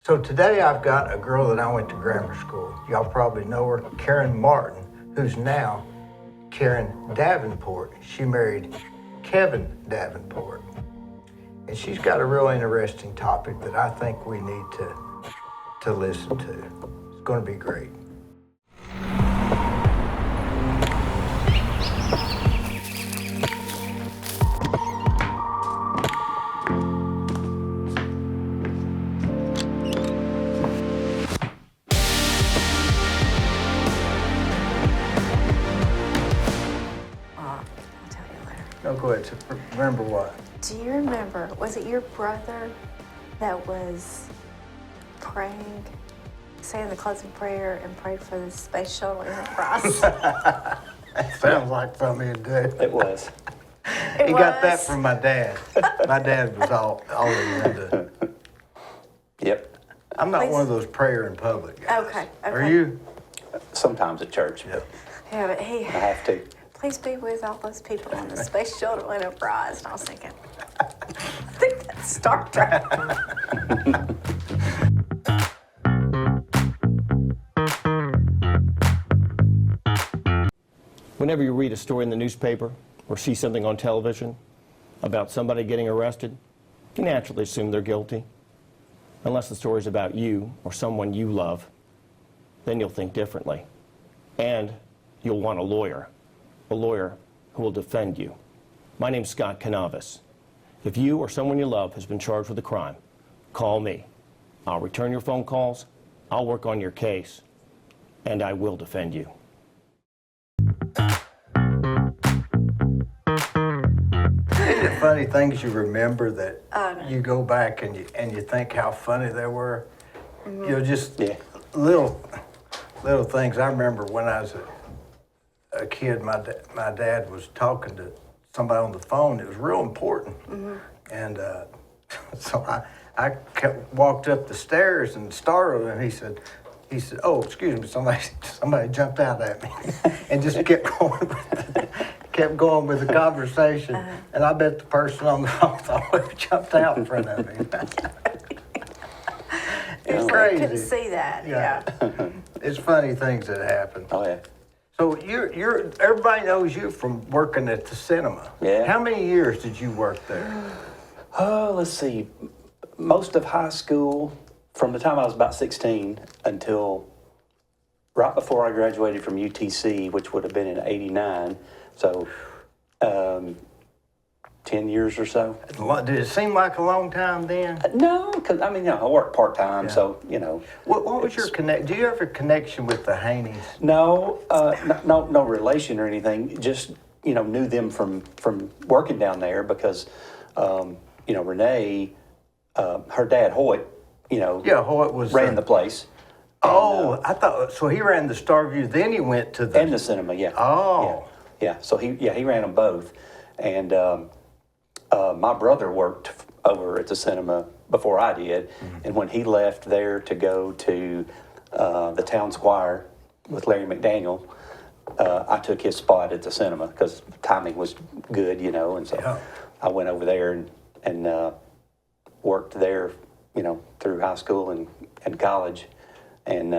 So today I've got a girl that I went to grammar school. Y'all probably know her, Karen Martin, who's now Karen Davenport. She married Kevin Davenport. And she's got a real interesting topic that I think we need to listen to. It's going to be great. No, go ahead. So remember what? Do you remember, was it your brother that was praying, saying the closing prayer and prayed for the space shuttle Enterprise? That sounds like something he'd do. It was. He got that from my dad. My dad was all into it. Yep. I'm not one of those prayer in public guys. Okay. Are you? Sometimes at church. Yep. Yeah, but he, I have to. please be with all those people on the space shuttle Enterprise. And I was thinking, I think that's Star Trek. Whenever you read a story in the newspaper or see something on television about somebody getting arrested, you naturally assume they're guilty. Unless the story's about you or someone you love, then you'll think differently. And you'll want a lawyer who will defend you. My name's Scott Canavis. If you or someone you love has been charged with a crime, call me. I'll return your phone calls, I'll work on your case, and I will defend you. Isn't it funny things you remember that you go back and you think how funny they were? Mm-hmm. You know, just little things. I remember when I was a kid, my dad was talking to somebody on the phone. It was real important. Mm-hmm. And so I walked up the stairs and startled him. He said, "Oh, excuse me, somebody jumped out at me," and just kept going with the conversation. And I bet the person on the phone thought he jumped out in front of me. It's crazy. I couldn't see that. Yeah. It's funny things that happen. Oh, yeah. So everybody knows you from working at the cinema. Yeah. How many years did you work there? Oh, let's see. Most of high school, from the time I was about 16 until right before I graduated from UTC, which would have been in '89. So, 10 years or so. Did it seem like a long time then? No, because, I work part-time, so, What was your connection? Do you have a connection with the Haneys? No, no relation or anything. Just, knew them from working down there because, Renee, her dad, Hoyt, Hoyt ran the place. And, I thought, so he ran the Starview, then he went to the... And the cinema, yeah. Oh. Yeah, so he ran them both. And my brother worked over at the cinema before I did. Mm-hmm. And when he left there to go to the Town Squire with Larry McDaniel, I took his spot at the cinema because timing was good, and so I went over there and worked there, through high school and college. And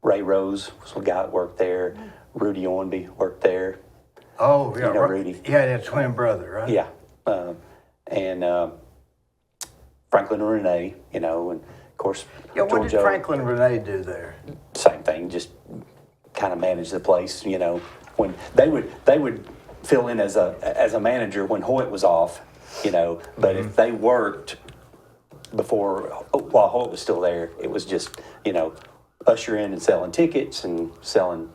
Ray Rose was the guy that worked there. Rudy Ornby worked there. Oh, yeah. Rudy. Yeah, that twin brother, right? Yeah. And Franklin and Renee, and of course, Yeah, what did Franklin and Renee do there? Same thing, just kind of manage the place, when they would fill in as a manager when Hoyt was off, but if they worked while Hoyt was still there, it was just, usher in and selling tickets and selling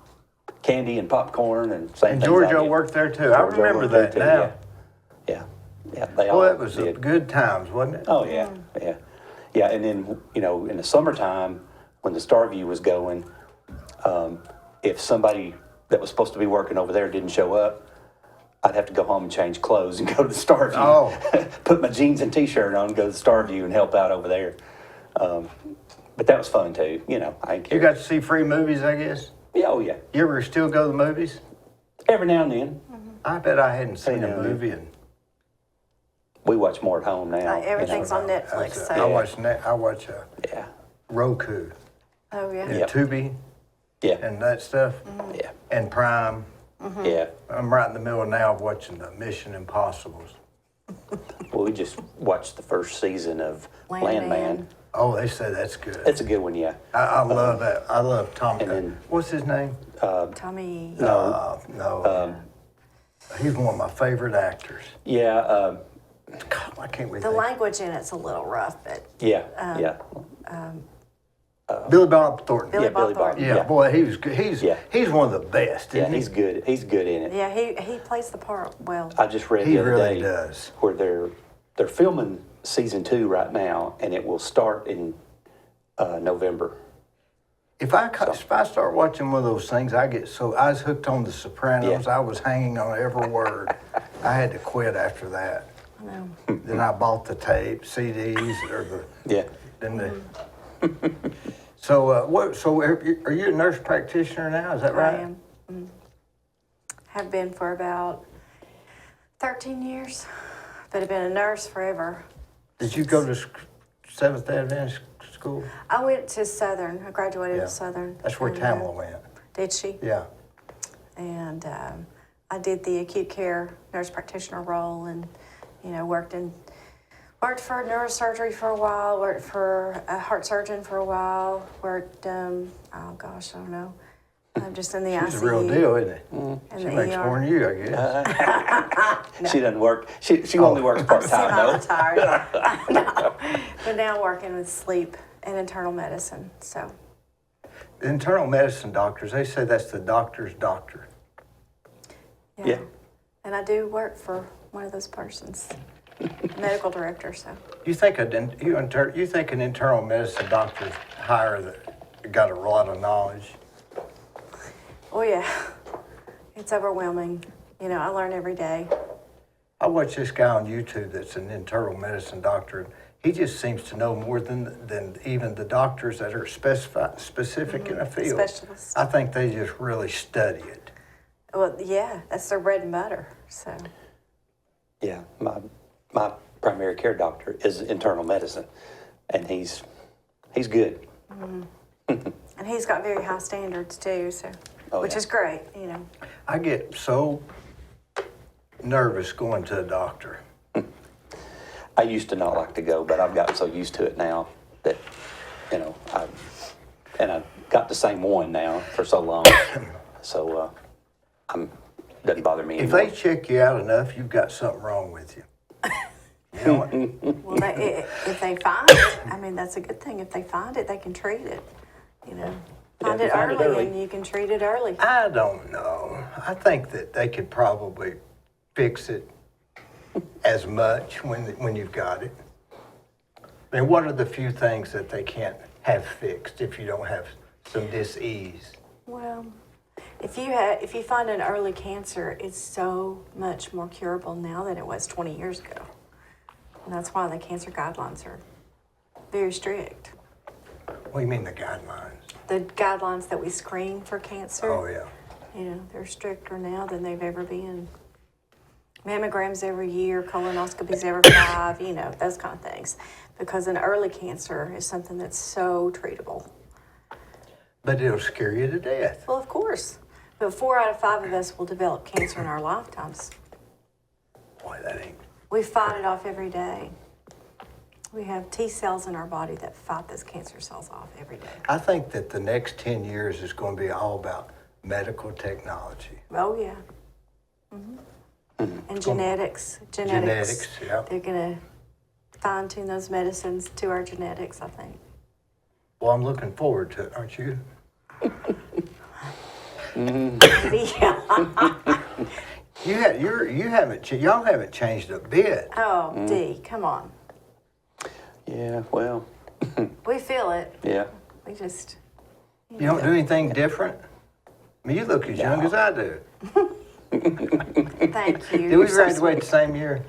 candy and popcorn and same things. And Giorgio worked there too. I remember that now. Yeah. They all all it was did. Good times, wasn't it? Oh, yeah. And then, in the summertime, when the Starview was going, if somebody that was supposed to be working over there didn't show up, I'd have to go home and change clothes and go to the Starview. Oh. Put my jeans and T-shirt on and go to the Starview and help out over there. But that was fun, too. I didn't care. You got to see free movies, I guess? Yeah, oh, yeah. You ever still go to the movies? Every now and then. I bet I hadn't seen a movie in we watch more at home now. Everything's on Netflix. So. I watch Yeah. Roku Oh yeah. and Yep. Tubi Yeah. and that stuff, Yeah. and Prime. Yeah. I'm right in the middle now of watching the Mission Impossibles. Well, we just watched the first season of Landman. Oh, they say that's good. It's a good one, yeah. I love that. I love Tom. And then- What's his name? Tommy. No. He's one of my favorite actors. Yeah. God, I can't wait. The language in it's a little rough, but Yeah. Yeah. Billy Bob Thornton. Billy Yeah, Billy Bob Bob. Yeah, Yeah. boy, he was good. He's one of the best. Yeah, Isn't he's good. He's good in it. yeah, he plays the part well. I just read He the other really day does. where they're filming season 2 right now, and it will start in November. If I start watching one of those things, I was hooked on The Sopranos. Yeah. I was hanging on every word. I had to quit after that. I know. Then I bought the tape, CDs, or the. Yeah. Then the. So what? So are you a nurse practitioner now? Is that right? I am. Have been for about 13 years, but I've been a nurse forever. Did you go to Seventh Adventist school? I went to Southern. I graduated Yeah. at Southern. That's where and, Tamala went. Did she? Yeah. And I did the acute care nurse practitioner role, and worked for neurosurgery for a while, worked for a heart surgeon for a while, worked oh gosh, I don't know, just in the ICU. She's a real deal, isn't it? In She the makes ER. more than you, I guess. She doesn't work. She only works part time though. Semi-retired. No. But now working with sleep and internal medicine. So Internal medicine doctors, they say that's the doctor's doctor. Yeah. And I do work for one of those persons, medical director. So You think you think an internal medicine doctor's higher that got a lot of knowledge? oh yeah, it's overwhelming. I learn every day. I watch this guy on YouTube that's an internal medicine doctor. He just seems to know more than even the doctors that are specific in a field. Specialists. I think they just really study it. Well, yeah, that's their bread and butter. So Yeah. My primary care doctor is internal medicine, and he's good. and he's got very high standards too. So which yeah. is great. I get so nervous going to a doctor. I used to not like to go, but I've gotten so used to it now that, I've got the same one now for so long. So, doesn't bother me If anymore. they check you out enough, you've got something wrong with you. You know what? Well, if they find it, that's a good thing. If they find it, they can treat it. Find if it you find it early, early. and you can treat it early. I don't know. I think that they could probably fix it as much when you've got it. I mean, what are the few things that they can't have fixed if you don't have some dis-ease? Well, if you find an early cancer, it's so much more curable now than it was 20 years ago. And that's why the cancer guidelines are very strict. What do you mean the guidelines? The guidelines that we screen for cancer, Oh, yeah. they're stricter now than they've ever been. Mammograms every year, colonoscopies every 5, those kind of things. Because an early cancer is something that's so treatable. But it'll scare you to death. Well, of course. But 4 out of 5 of us will develop cancer in our lifetimes. Boy, that ain't. We fight it off every day. We have T cells in our body that fight those cancer cells off every day. I think that the next 10 years is going to be all about medical technology. Oh, yeah. And genetics. Genetics, yeah. They're going to fine-tune those medicines to our genetics, I think. Well, I'm looking forward to it, aren't you? Yeah. Y'all haven't changed a bit. Oh, Dee, come on. Yeah, well, We feel it. yeah. We just... You don't do anything different? I mean, you look as young as I do. Thank you. Did we You're so graduate the sweet. same year?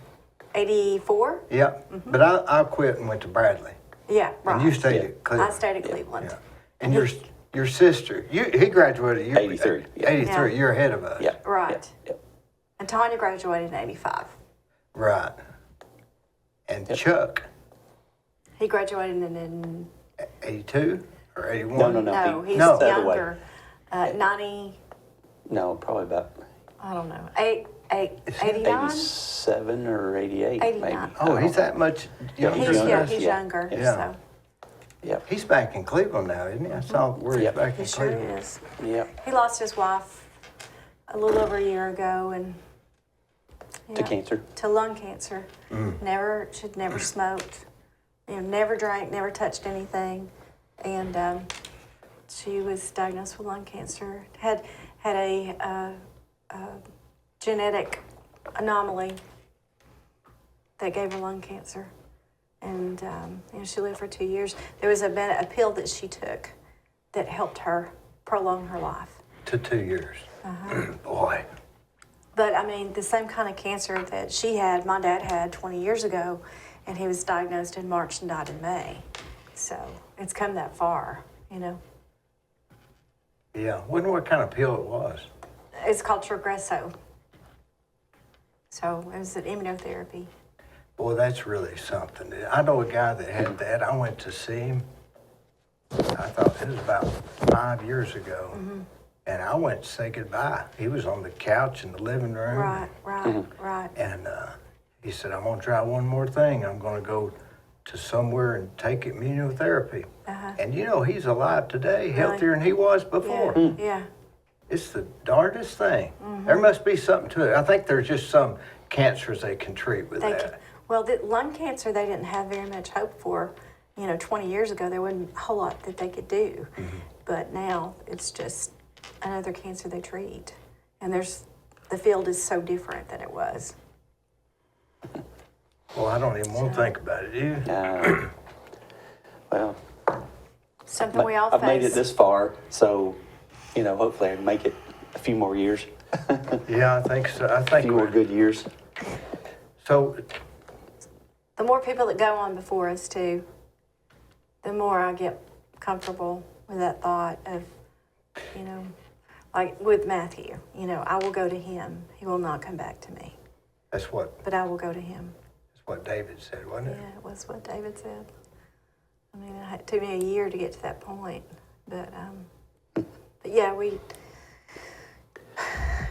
84? Yep. But I quit and went to Bradley. Yeah, right. And you stayed Yeah. at Cleveland. I stayed at Cleveland. Yeah. And your sister, he graduated. 83, yeah. 83. Yeah. You're ahead of us. Yeah. Right. Yeah. And Tanya graduated in 85. Right. And Chuck, He graduated in 82 or 81? No. no, he's No. The other way. younger. 90, No, probably about I don't know, 89? 87 or 88, maybe. 89. Oh, he's that much younger He's, than yeah, us? he's Yeah. younger, Yeah. so Yep. He's back in Cleveland now, isn't he? I saw where he's Yep. back he in sure Cleveland. is. Yep. He lost his wife a little over a year ago, and To yeah, cancer. to lung cancer. She'd never smoked, never drank, never touched anything, and she was diagnosed with lung cancer. Had a genetic anomaly that gave her lung cancer, and she lived for 2 years. There was a pill that she took that helped her prolong her life. To 2 years. Boy. But I mean, the same kind of cancer that she had, my dad had 20 years ago, and he was diagnosed in March and died in May. So it's come that far, Yeah. Wonder what kind of pill it was. It's called Trogresso. So it was an immunotherapy. Boy, that's really something. I know a guy that had that. I went to see him. I thought it was about 5 years ago. And I went to say goodbye. He was on the couch in the living room. Right. And he said, I'm going to try one more thing. I'm going to go to somewhere and take immunotherapy. And he's alive today, healthier than he was before. Yeah. It's the darndest thing. There must be something to it. I think there's just some cancers they can treat with that. Well, the lung cancer, they didn't have very much hope for. 20 years ago, there wasn't a whole lot that they could do. But now it's just another cancer they treat. And the field is so different than it was. Well, I don't even want to think about it, do you? Well, Something we all face. I've made it this far, so, hopefully I can make it a few more years, Yeah, I think so. I a think few more good years. So, The more people that go on before us, too, the more I get comfortable with that thought of, like with Matthew, I will go to him. He will not come back to me, that's what go to him. David said, wasn't it? Yeah, it was what David said. I mean, it took me a year to get to that point, but yeah,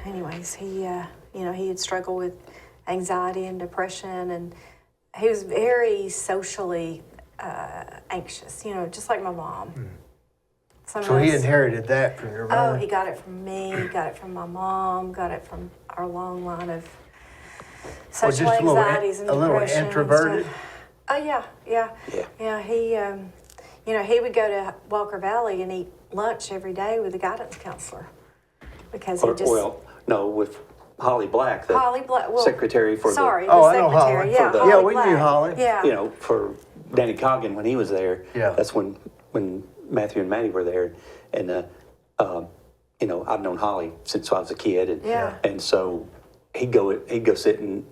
anyways, he had struggled with anxiety and depression, and he was very socially anxious, just like my mom. So he inherited that from your mother? Oh, he got it from me, got it from my mom, got it from our long line of social just anxieties and a little depression. introverted? Oh, yeah. Yeah, he would go to Walker Valley and eat lunch every day with a guidance counselor because he just... No, with Holly Black, the Holly Black, secretary for sorry, Oh, the I know secretary. Holly. Yeah, For the- Holly Yeah, we knew Black. Holly. Yeah. for Danny Coggin when he was there. Yeah. That's when Matthew and Maddie were there. And, I've known Holly since I was a kid. And, Yeah. and so he'd go sit and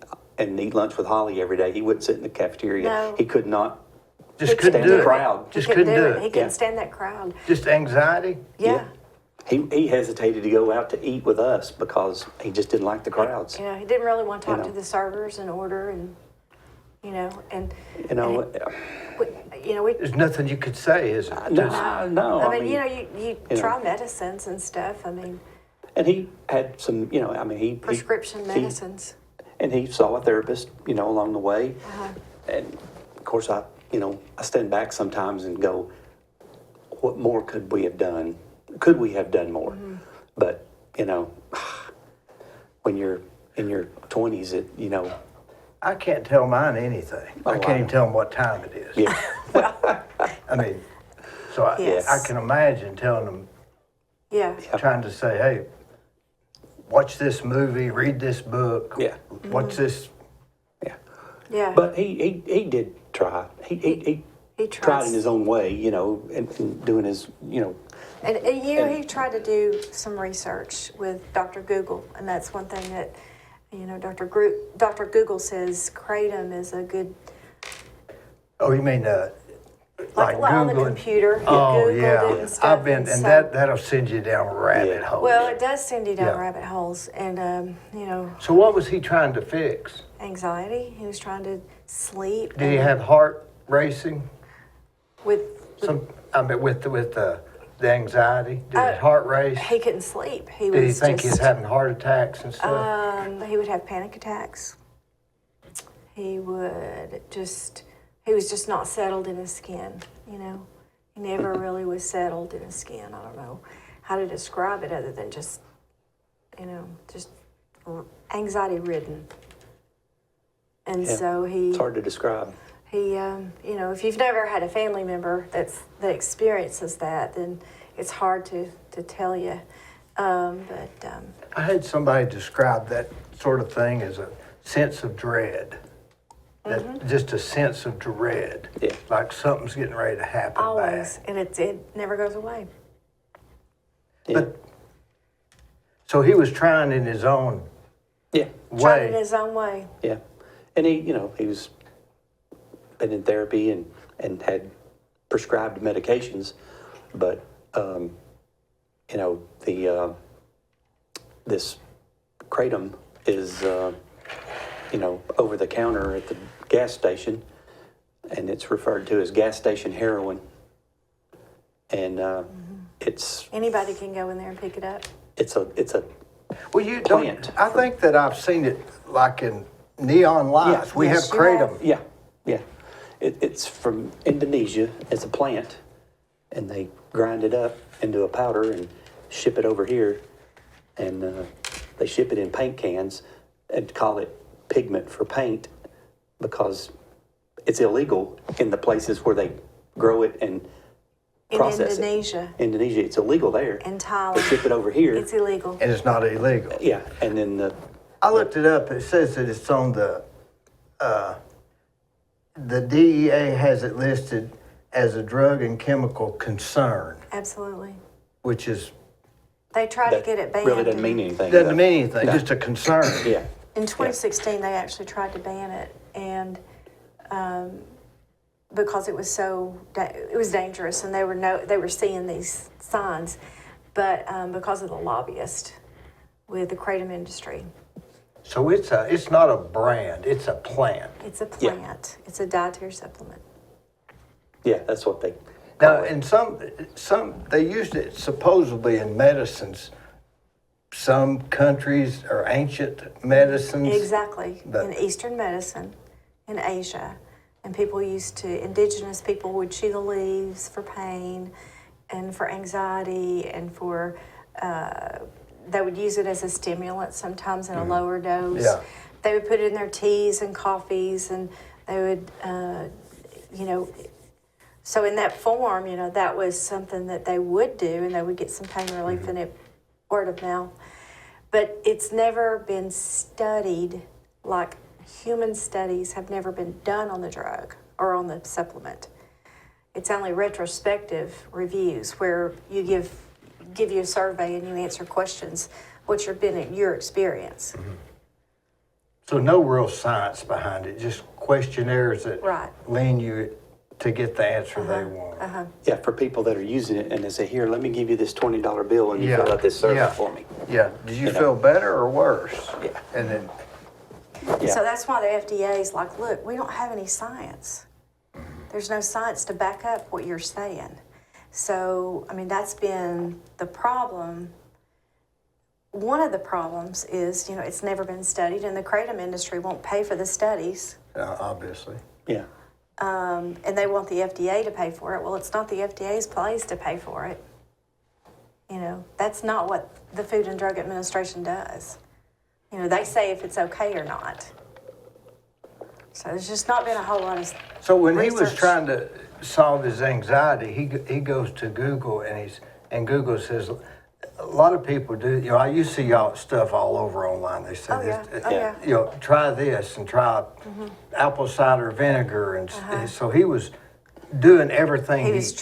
eat lunch with Holly every day. He wouldn't sit in the cafeteria. No. He could not Just couldn't stand do the it. crowd. Just He couldn't do He it. couldn't Yeah. stand that crowd. Just anxiety? Yeah. He hesitated to go out to eat with us because he just didn't like the crowds. He didn't really want to talk You to know. the servers and order and, and... we There's nothing you could say, is it? No. I mean, you try medicines and stuff. I mean, And he had some, prescription medicines. And he saw a therapist, along the way. And of course, I stand back sometimes and go, what more could we have done? Could we have done more? But, when you're in your 20s, I can't tell mine anything. Oh, I can't I even know. tell them what time it is. yeah, I mean, so Yes. I can imagine telling them, Yeah. trying to say, hey, watch this movie, read this book, Yeah. watch this. yeah. Yeah. But he did try. He he tried in his own way, and doing his, And he tried to do some research with Dr. Google, and that's one thing that, Dr. Google says Kratom is a good... Oh, you mean like on the Googling. computer. Oh, Googled yeah. it and stuff. I've been, and so- that'll send you down rabbit holes. Well, it does send you down Yeah. rabbit holes, and you know, So what was he trying to fix? anxiety. He was trying to sleep. Did he and have heart racing? with With the anxiety? Did his heart race? he couldn't sleep. He Did he was think he was just, having heart attacks and stuff? he would have panic attacks. He would just, he was just not settled in his skin, you know. He never really was settled in his skin. I don't know how to describe it other than just, you know, just anxiety ridden. And Yeah. so It's hard to describe. he, you know, if you've never had a family member that experiences that, then it's hard to tell you. I had somebody describe that sort of thing as a sense of dread. Just a sense of dread. Yeah. Like something's getting ready to happen always, bad. and it never goes away. Yeah. But, so he was trying in his own Yeah. Tried it in way. his own way. Yeah. And he, you know, he was been in therapy and had prescribed medications, but, you know, this Kratom is, you know, over the counter at the gas station, and it's referred to as gas station heroin. And it's Anybody can go in there and pick it up. it's a Well, you plant. don't, I think that I've seen it like in neon lights. Yeah. We Yes, have you have. Kratom. yeah. It's from Indonesia. It's a plant, and they grind it up into a powder and ship it over here, and they ship it in paint cans and call it pigment for paint because it's illegal in the places where they grow it and In process Indonesia, it. Indonesia, it's illegal there. in They Thailand, ship it over here. it's illegal. And it's not illegal. Yeah, and then I looked it up. It says that it's on the DEA has it listed as a drug and chemical concern, Absolutely. which is, They tried to that get it banned. really doesn't mean anything. doesn't though. mean anything, No. just a concern. Yeah. In 2016, they actually tried to ban it, and because it was it was dangerous, and they were seeing these signs, but because of the lobbyist with the Kratom industry, So it's not a brand, it's a plant. it's a Yeah. plant. It's a dietary supplement. Yeah, that's what they Now, call it. and some they used it supposedly in medicines. Some countries are ancient medicines. Exactly. But- In Eastern medicine, in Asia, and indigenous people would chew the leaves for pain and for anxiety and for, they would use it as a stimulant sometimes in a lower dose. Yeah. They would put it in their teas and coffees, and they would, you know, so in that form, you know, that was something that they would do, and they would get some pain relief in it, word of mouth. But it's never been studied, like human studies have never been done on the drug or on the supplement. It's only retrospective reviews where you give you a survey and you answer questions. What's your experience? So no real science behind it, just questionnaires that Right. lean you to get the answer they want. Yeah, for people that are using it and they say, here, let me give you this $20 bill and you fill out this survey yeah. for me. Yeah. Did you You know. feel better or worse? Yeah. And then, Yeah. So that's why the FDA is like, look, we don't have any science. There's no science to back up what you're saying. So, I mean, that's been the problem. One of the problems is, you know, it's never been studied, and the Kratom industry won't pay for the studies, obviously. Yeah. and they want the FDA to pay for it. Well, it's not the FDA's place to pay for it. You know, that's not what the Food and Drug Administration does. You know, they say if it's okay or not. So there's just not been a whole lot of So when he was research. trying to solve his anxiety, he goes to Google and Google says, a lot of people do, you know, I used to see y'all stuff all over online. They say, Oh, yeah. this, Oh, yeah. you know, try this and try apple cider vinegar. And so he was doing everything. He was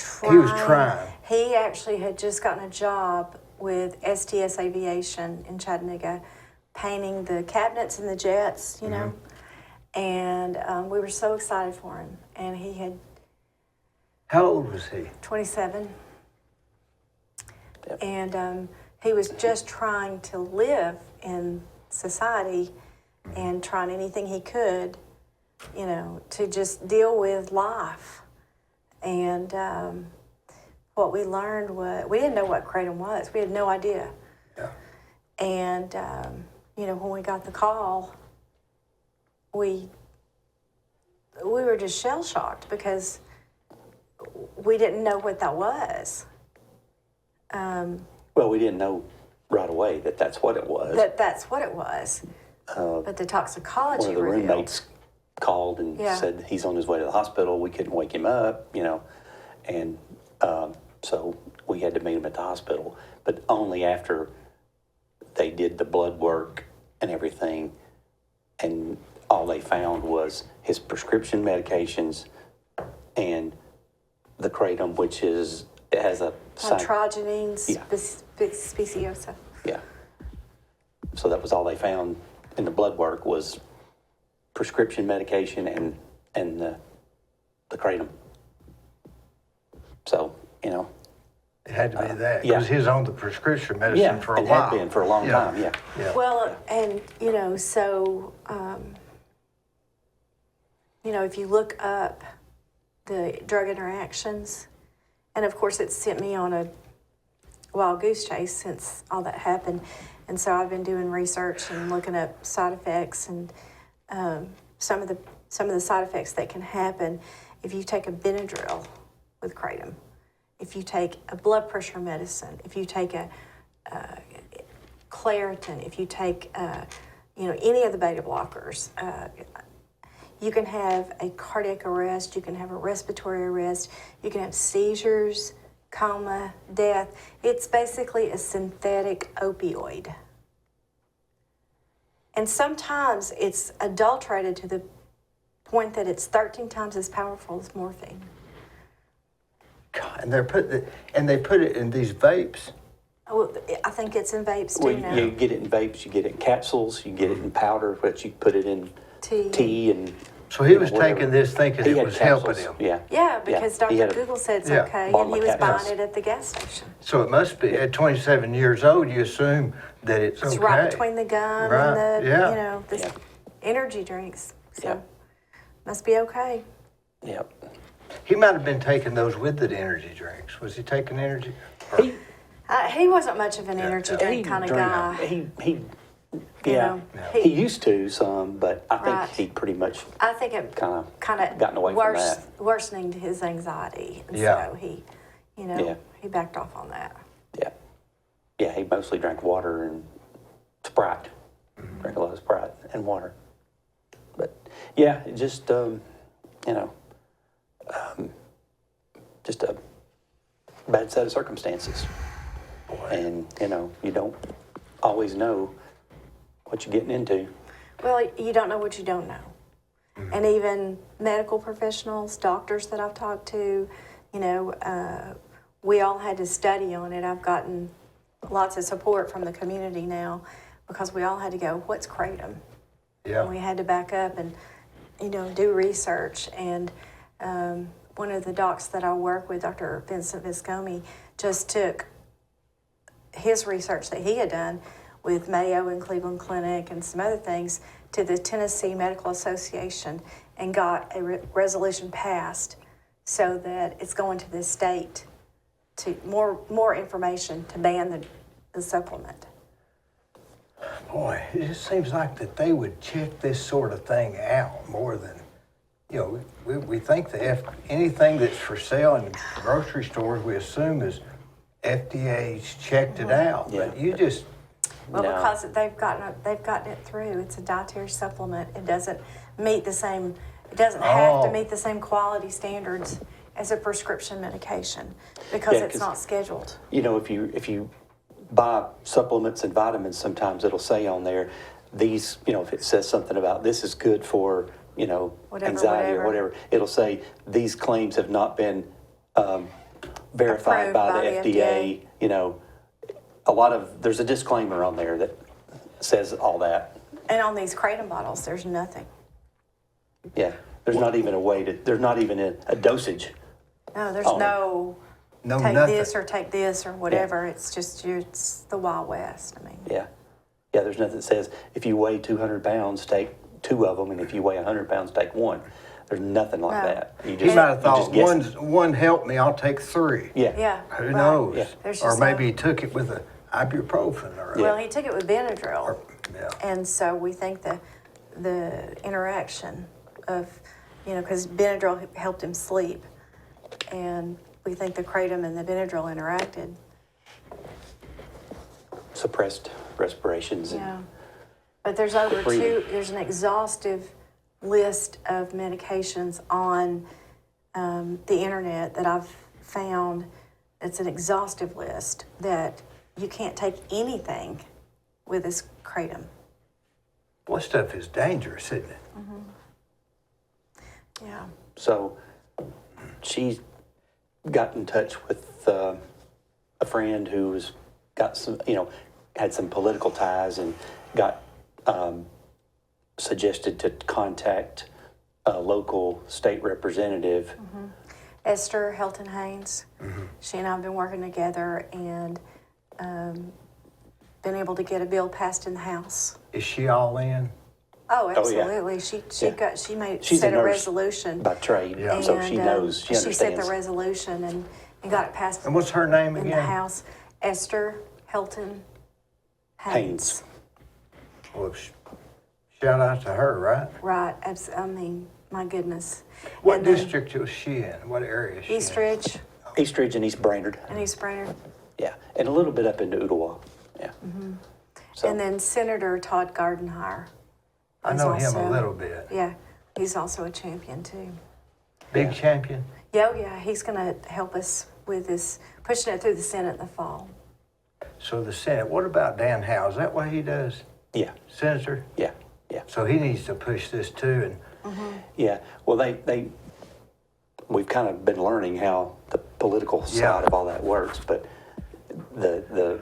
trying. He actually had just gotten a job with STS Aviation in Chattanooga, painting the cabinets and the jets, you know. And we were so excited for him. And he had How old was he? 27. Yep. And he was just trying to live in society and trying anything he could, you know, to just deal with life. And what we learned was, we didn't know what Kratom was. We had no idea. Yeah. And, you know, when we got the call, we were just shell-shocked because we didn't know what that was. Well, we didn't know right away that that's what it was. That's what it was. But the toxicology One of the revealed. roommates called and Yeah. said he's on his way to the hospital. We couldn't wake him up, you know, and so we had to meet him at the hospital. But only after they did the blood work and everything, and all they found was his prescription medications and the Kratom, which is, it has a Nitrogenine Yeah. speciosa. Yeah. So that was all they found in the blood work was prescription medication and the Kratom. So, you know. It had to be that, yeah. because he was on the prescription medicine for a and while. had been for a long time, yeah. Yeah. Well, and, you know, so, you know, if you look up the drug interactions, and of course it sent me on a wild goose chase since all that happened. And so I've been doing research and looking up side effects and some of the side effects that can happen if you take a Benadryl with Kratom, if you take a blood pressure medicine, if you take a Claritin, if you take you know, any of the beta blockers. You can have a cardiac arrest, you can have a respiratory arrest, you can have seizures, coma, death. It's basically a synthetic opioid. And sometimes it's adulterated to the point that it's 13 times as powerful as morphine. God, and they put it in these vapes. Well, I think it's in vapes Well, too now. you get it in vapes, you get it in capsules, you get it in powder, but you put it in tea and. So he you know, was whatever. taking this thinking He it had was helping capsules, him. Yeah. Yeah, because He Dr. had a Google said it's Yeah. okay, and bottle he of was buying capsules. it at the gas station. So it must be, at 27 years old, you assume that it's okay. It's right between the gum Right, and the, yeah. you know, the Yeah. energy drinks. So Yeah. must be okay. Yep. He might have been taking those with the energy drinks. Was he taking energy? Or- He wasn't much of an energy drink kind of guy. He You yeah. know, He used to some, but I think Right. he pretty much I think it Kinda kind of gotten away from that. worsening his anxiety. And Yeah. so he, you know, Yeah. he backed off on that. yeah, he mostly drank water and Sprite. Drank a lot of Sprite and water. But yeah, it just you know, just a bad set of circumstances. And you know, you don't always know what you're getting into. Well, you don't know what you don't know. And even medical professionals, doctors that I've talked to, you know, we all had to study on it. I've gotten lots of support from the community now because we all had to go, what's Kratom? And we Yeah. had to back up and, you know, do research. And one of the docs that I work with, Dr. Vincent Viscomi, just took his research that he had done with Mayo and Cleveland Clinic and some other things to the Tennessee Medical Association and got a resolution passed so that it's going to the state to more information to ban the supplement. Boy, it just seems like that they would check this sort of thing out more than, you know, we think that anything that's for sale in grocery stores, we assume is FDA's checked it out. Yeah. But you just, Well, No. because they've gotten it through. It's a dietary supplement. It doesn't meet the same. It doesn't have to Oh. meet the same quality standards as a prescription medication because Yeah, it's 'cause- not scheduled. You know, if you buy supplements and vitamins, sometimes it'll say on there, these, you know, if it says something about this is good for, you know, Whatever, anxiety or whatever. whatever, it'll say these claims have not been verified Approved by by the the FDA. You know, there's a disclaimer on there that says all that. And on these Kratom bottles, there's nothing. Yeah, there's not even a way to, there's not even a dosage No, there's Oh. No, take nothing. this or take this or whatever. It's just, it's the Wild West. I mean, Yeah. Yeah, there's nothing that says if you weigh 200 pounds, take 2 of them, and if you weigh 100 pounds, take 1. There's nothing like No. that. You You just, might have you thought, just guess. one helped me, I'll take 3. Yeah. yeah. Who right. knows? Yeah. There's Or just maybe no- he took it with a ibuprofen or a, Well, he took it with Benadryl. or, yeah. And so we think the interaction of, because Benadryl helped him sleep. And we think the Kratom and the Benadryl interacted. Suppressed respirations. And, Yeah. But there's there's an exhaustive list of medications on the internet that I've found. It's an exhaustive list that you can't take anything with this Kratom. Well, stuff is dangerous, isn't it? Yeah. So she got in touch with a friend who's got some, had some political ties and got suggested to contact a local state representative. Esther Helton Haynes. She and I have been working together and been able to get a bill passed in the House. Is she all in? Oh, Oh, yeah. absolutely. She Yeah. She's set a nurse resolution. by trade, Yeah. so she And, knows, she She set understands. the resolution and got it passed And what's her name in the again? House. Esther Helton Haynes. Haynes. Well, shout out to her, right? Right. I mean, my goodness. What And then district was she in? What area is she in? Eastridge Eastridge and East Brainerd, and East Brainerd. yeah, and a little bit up into Ottawa, yeah. So, And then Senator Todd Gardenhire. I is know him a also- little bit. Yeah, he's also a champion too. Big Yeah. champion? Yeah, he's going to help us with this, pushing it through the Senate in the fall. So the Senate, what about Dan Howe? Is that what he does? yeah, Senator? yeah. So he needs to push this too, and Yeah, well, we've kind of been learning how the political side Yeah. of all that works, but the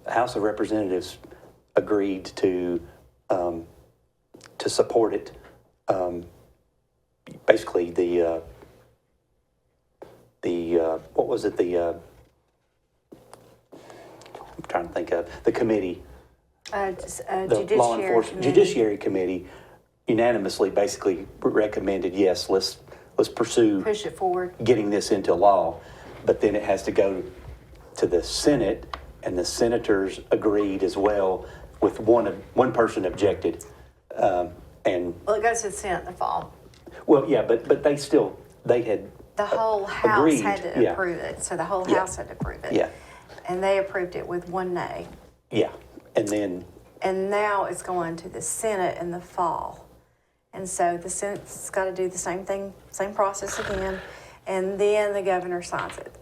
House of Representatives agreed to support it. Basically, what was it? I'm trying to think of the committee. The Law Enforcement Committee. Judiciary Committee unanimously basically recommended, yes, let's pursue Push it forward. getting this into law, but then it has to go to the Senate, and the senators agreed as well, with one person objected, and, Well, it goes to the Senate in the fall. well, yeah, but they had, The whole House agreed, had to yeah. approve it, so the whole Yeah. House had to approve it. yeah, And they approved it with 1 nay. yeah, and then, And now it's going to the Senate in the fall. And so the Senate's got to do the same thing, same process again, and then the governor signs it.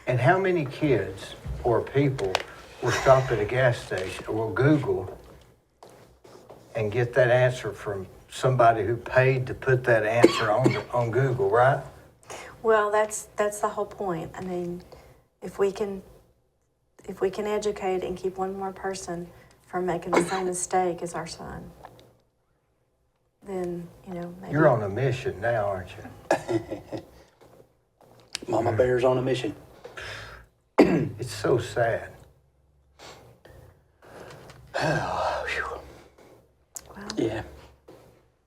And how many kids or people will stop at a gas station or will Google and get that answer from somebody who paid to put that answer on Google, right? Well, that's the whole point. I mean, if we can educate and keep one more person from making the same mistake as our son, then, maybe. You're on a mission now, aren't you? Mama Bear's on a mission. It's so sad. Whew. Well, Yeah,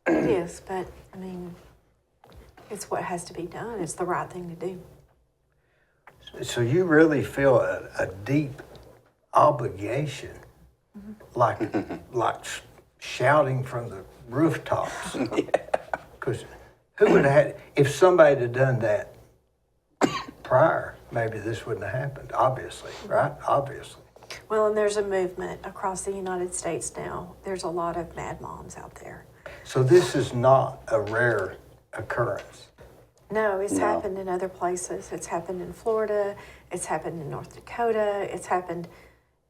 it is, but, I mean, it's what has to be done. It's the right thing to do. So you really feel a deep obligation, like shouting from the rooftops. Because who would have had, if somebody had done that prior, maybe this wouldn't have happened, obviously, right? Obviously. Well, and there's a movement across the United States now. There's a lot of mad moms out there. So this is not a rare occurrence. No, it's No. happened in other places. It's happened in Florida. It's happened in North Dakota. It's happened,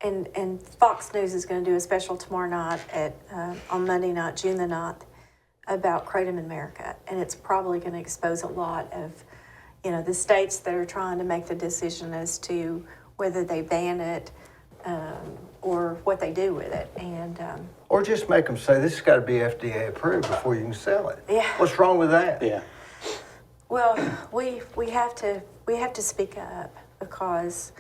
and Fox News is going to do a special tomorrow night on Monday night, June the 9th, about Kratom in America. And it's probably going to expose a lot of, the states that are trying to make the decision as to whether they ban it or what they do with it. And Or just make them say, this has got to be FDA approved before you can sell it. Yeah. What's wrong with that? yeah. Well, we have to speak up because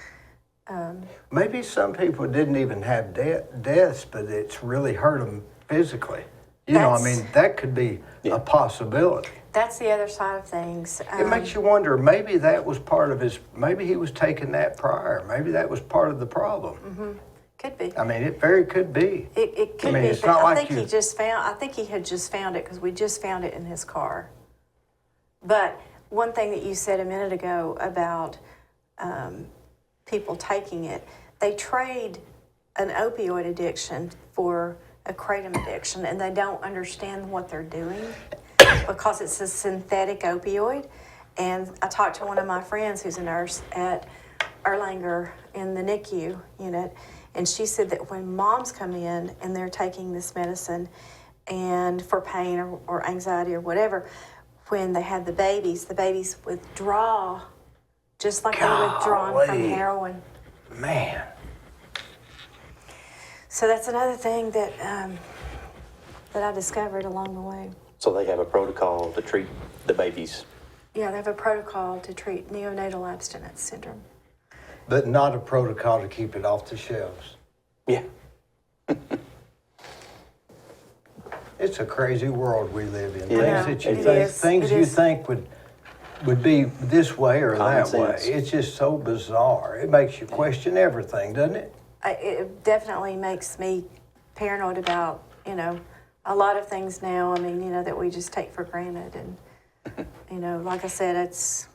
Maybe some people didn't even have deaths, but it's really hurt them physically. You know, I mean, that could be a possibility. that's the other side of things. It makes you wonder, maybe that was part of his, maybe he was taking that prior. Maybe that was part of the problem. Could be. I mean, it very could be. It could I mean, be, it's but not I like think you- I think he had just found it because we just found it in his car. But one thing that you said a minute ago about people taking it, they trade an opioid addiction for a kratom addiction, and they don't understand what they're doing because it's a synthetic opioid. And I talked to one of my friends who's a nurse at Erlanger in the NICU unit, and she said that when moms come in and they're taking this medicine and for pain or anxiety or whatever, when they have the babies withdraw just like they're withdrawn from Golly. heroin. Man. So that's another thing that that I discovered along the way. So they have a protocol to treat the babies. Yeah, they have a protocol to treat neonatal abstinence syndrome. But not a protocol to keep it off the shelves. Yeah. It's a crazy world we live in. Yeah, Things that you it think, is. things It you is. think would be this way or Common that way. sense. It's just so bizarre. It makes you question everything, doesn't it? It definitely makes me paranoid about, a lot of things now. I mean, that we just take for granted. And, like I said, it's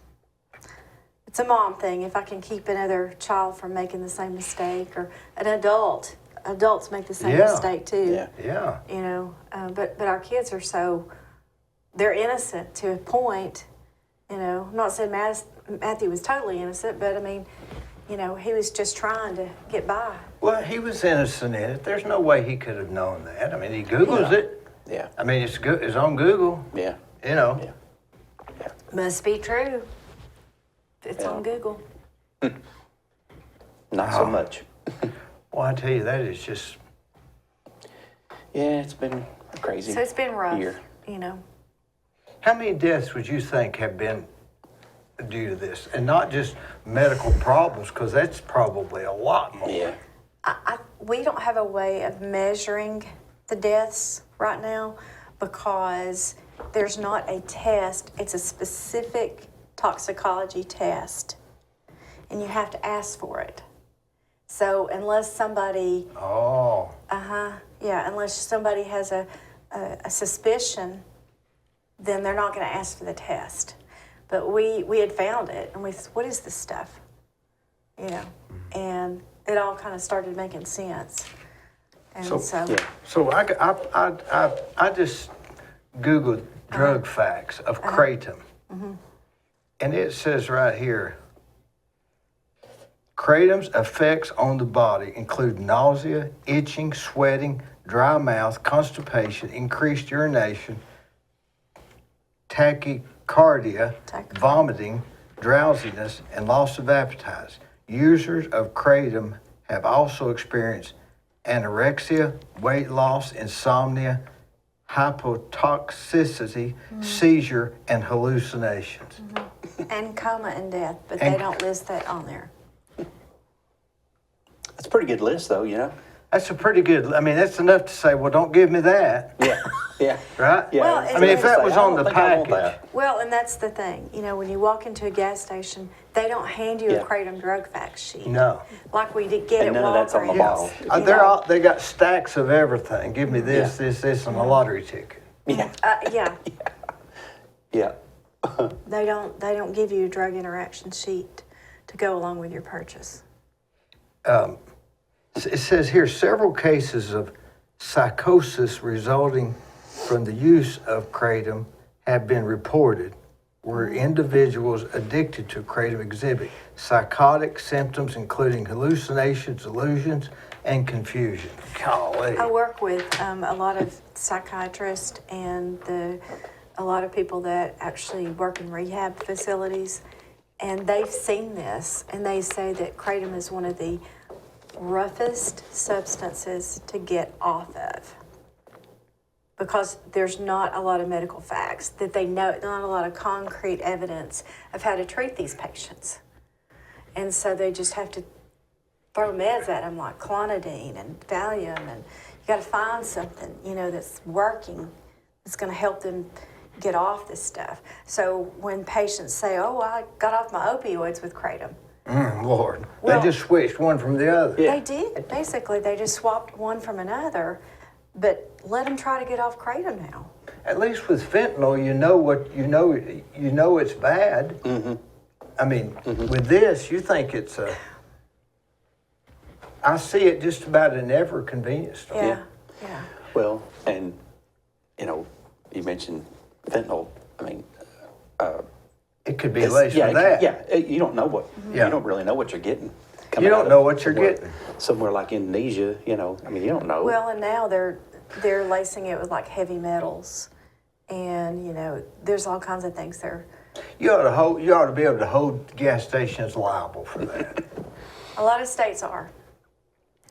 a mom thing. If I can keep another child from making the same mistake, or an adults make the same Yeah. mistake too. Yeah. Yeah. But our kids are they're innocent to a point. I'm not saying Matthew was totally innocent, but I mean, he was just trying to get by. Well, he was innocent in it. There's no way he could have known that. I mean, he Googles it. Yeah. I mean, it's on Google. Yeah. Yeah. Yeah. Must be true. It's Yeah. on Google. Not so much. Well, I tell you, that is just. Yeah, it's been crazy. So it's been rough, year. How many deaths would you think have been due to this? And not just medical problems, because that's probably a lot more. Yeah. We don't have a way of measuring the deaths right now because there's not a test. It's a specific toxicology test, and you have to ask for it. So unless somebody, Oh. unless somebody has a suspicion, then they're not going to ask for the test. But we had found it, and we said, what is this stuff? And it all kind of started making sense. And so Yeah. So I just Googled drug facts of Kratom. And it says right here, Kratom's effects on the body include nausea, itching, sweating, dry mouth, constipation, increased urination, tachycardia, vomiting, drowsiness, and loss of appetite. Users of Kratom have also experienced anorexia, weight loss, insomnia, hypotoxicity, seizure, and hallucinations. and coma and death, but And- they don't list that on there. That's a pretty good list, though, That's a pretty good, I mean, that's enough to say, well, don't give me that, Yeah. Yeah. right? Yeah. Well, it's I mean, if easy to that say, was I on don't the think I want package. that. Well, and that's the thing. When you walk into a gas station, they don't hand you Yeah. a Kratom drug fact sheet. No. Like we did get And at none of that's on the Walgreens. bottle. They got stacks of everything. Give me this, this, and a lottery ticket. Yeah. Yeah, Yeah. they don't give you a drug interaction sheet to go along with your purchase. It says here, several cases of psychosis resulting from the use of Kratom have been reported, where individuals addicted to Kratom exhibit psychotic symptoms including hallucinations, delusions, and confusion. Golly. I work with a lot of psychiatrists and a lot of people that actually work in rehab facilities, and they've seen this, and they say that Kratom is one of the roughest substances to get off of. because there's not a lot of medical facts that they know, not a lot of concrete evidence of how to treat these patients. And so they just have to throw meds at them like clonidine and Valium, and you got to find something, you know, that's working, that's going to help them get off this stuff. So when patients say, "Oh, I got off my opioids with Kratom," Lord, Well- they just switched one from the other. Yeah. they did. Basically, they just swapped one from another. But let them try to get off Kratom now. At least with fentanyl, you know it's bad. Mm-hmm. I mean, with this, you think it's a. I see it just about in every convenience store. Yeah. Well, and, you know, you mentioned fentanyl. I mean, It could be laced with that. You don't know what, Yeah. you don't really know what you're getting. You coming don't out know of what you're somewhere- getting. Somewhere like Indonesia, you know, I mean, you don't know. Well, and now they're lacing it with like heavy metals, and you know, there's all kinds of things there. You ought to be able to hold gas stations liable for that. A lot of states are.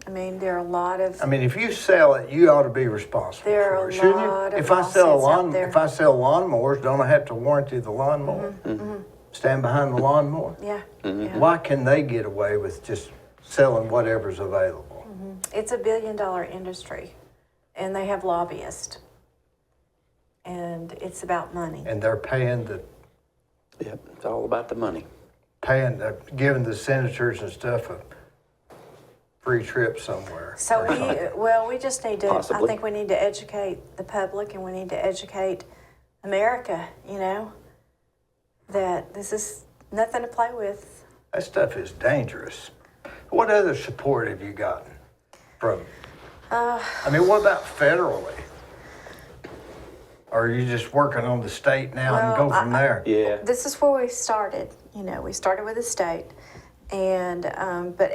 I mean, there are a lot of. I mean, if you sell it, you ought to be responsible There are for a it, shouldn't you? lot of If I sell lawsuits out there. if I sell lawnmowers, don't I have to warranty the lawnmower? Stand behind the lawnmower? Yeah. Mm-hmm. Why can they get away with just selling whatever's available? It's $1 billion industry, and they have lobbyists, and it's about money. And they're paying Yep, it's all about the money. giving the senators and stuff a free trip somewhere. So or something. we just need to, I Possibly. think we need to educate the public, and we need to educate America, you know, that this is nothing to play with. That stuff is dangerous. What other support have you gotten from? I mean, what about federally? Or are you just working on the state now and Well, go from there? Yeah. This is where we started, you know, we started with the state, and, but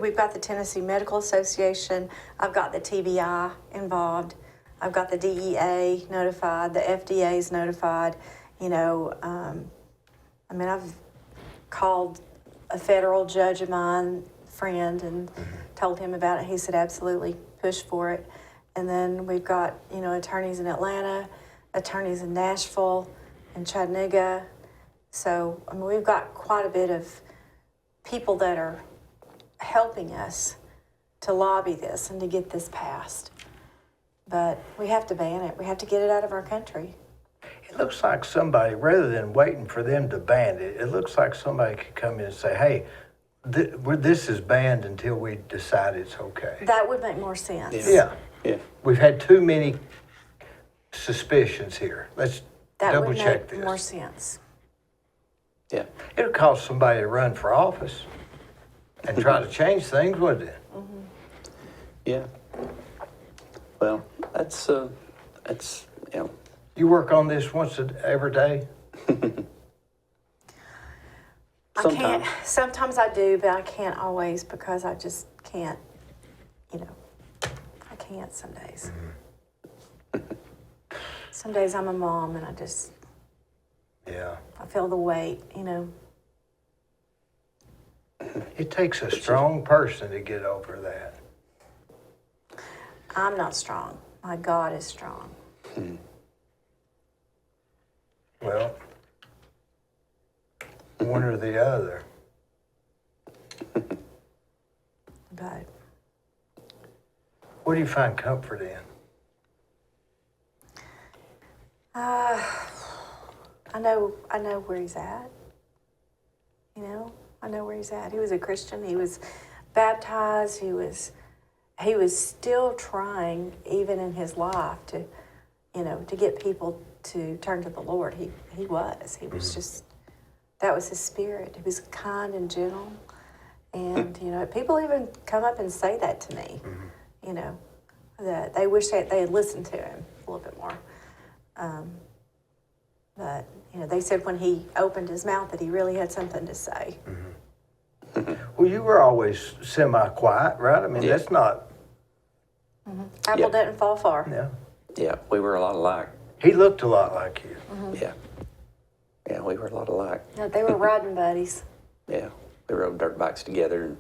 we've got the Tennessee Medical Association, I've got the TBI involved, I've got the DEA notified, the FDA's notified, you know, I mean, I've called a federal judge of mine, friend, and told him about it. He said, absolutely, push for it. And then we've got, you know, attorneys in Atlanta, attorneys in Nashville, and Chattanooga. So, I mean, we've got quite a bit of people that are helping us to lobby this and to get this passed. But we have to ban it. We have to get it out of our country. It looks like somebody, rather than waiting for them to ban it, it looks like somebody could come in and say, hey, this is banned until we decide it's okay. That would make more sense. Yeah. Yeah. We've had too many suspicions here. Let's That double would check make more this. sense. Yeah. It'll cost somebody to run for office and try to change things, wouldn't it? Yeah. Well, that's, you know, You work on this every day? I can't, sometimes I do, but I can't always because I just can't, you know, I can't some days. Some days I'm a mom and Yeah. I feel the weight, you know. It takes a strong person to get over that. I'm not strong. My God is strong. Well, one or the other. But What do you find comfort in? I know where he's at. You know, I know where he's at. He was a Christian. He was baptized. He was still trying, even in his life, to, you know, to get people to turn to the Lord. He was just, that was his spirit. He was kind and gentle. And, you know, people even come up and say that to me, you know, that they wish they had listened to him a little bit more. But, you know, they said when he opened his mouth that he really had something to say. Well, you were always semi-quiet, right? I mean, Yeah. that's not, Apple Yeah. didn't fall far. yeah. yeah, we were a lot alike. He looked a lot like you. Yeah. Yeah, we were a lot alike. No, they were riding buddies. Yeah, we rode dirt bikes together, and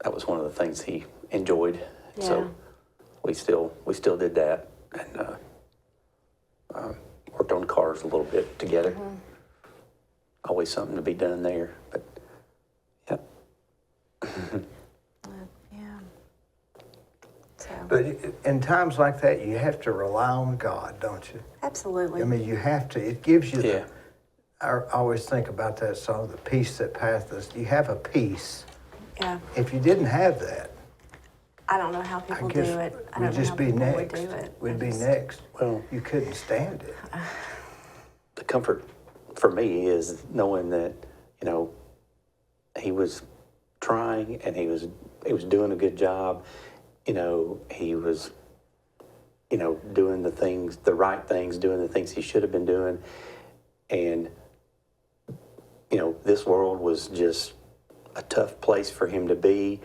that was one of the things he enjoyed. Yeah. So we still did that, and worked on cars a little bit together. Always something to be done there, but yep. Yeah. So, But in times like that, you have to rely on God, don't you? absolutely. I mean, you have to. It gives you Yeah. I always think about that song, "The Peace That Passeth." You have a peace. Yeah. If you didn't have that, I don't know how I people guess do it. I we'd don't know just how be people would next. do it. We'd be It's- next. Well, You couldn't stand it. the comfort for me is knowing that, you know, he was trying and he was doing a good job. You know, he was, you know, doing the right things, doing the things he should have been doing. And, you know, this world was just a tough place for him to be.